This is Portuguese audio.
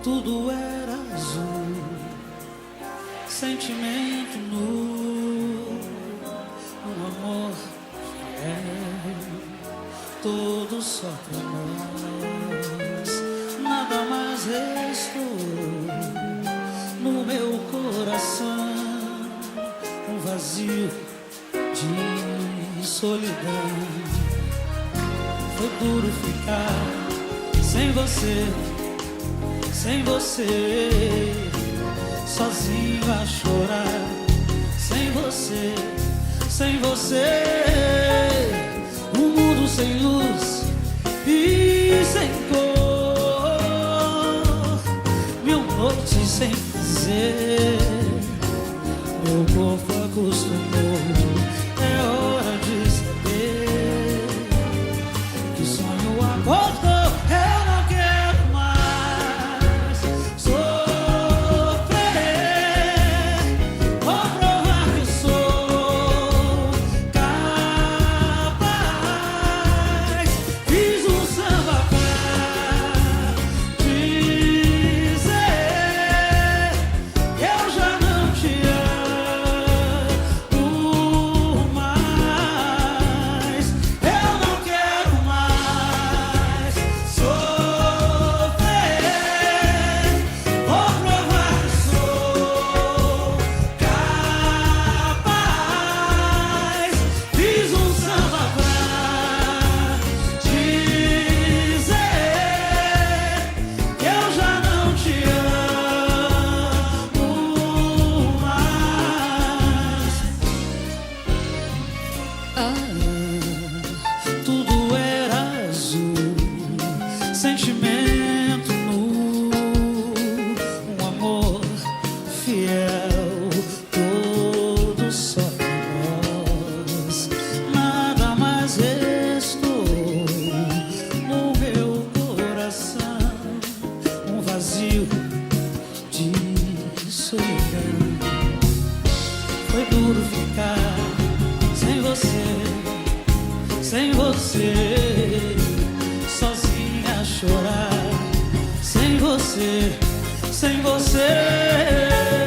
Tudo era azul, sentimento nu, um amor todo só pra nós. Nada mais restou no meu coração, um vazio de solidão. Foi duro ficar sem você, sem você, sozinho a chorar. Sem você, sem você, um mundo sem luz e sem cor, mil noites sem prazer, meu corpo acostumou. É hora de saber que o sonho acordou. Eu não quero mais sofrer, vou provar que eu sou capaz. Fiz um samba pra dizer que eu já não te amo mais. Eu não quero mais sofrer, vou provar que sou capaz. Fiz um samba pra dizer que eu já não te amo mais. Tudo era azul, sentimento nu, um amor fiel, todo só pra nós. Nada mais restou no meu coração, um vazio de solidão. Foi duro ficar sem você, sem você, sozinha a chorar. Sem você, sem você.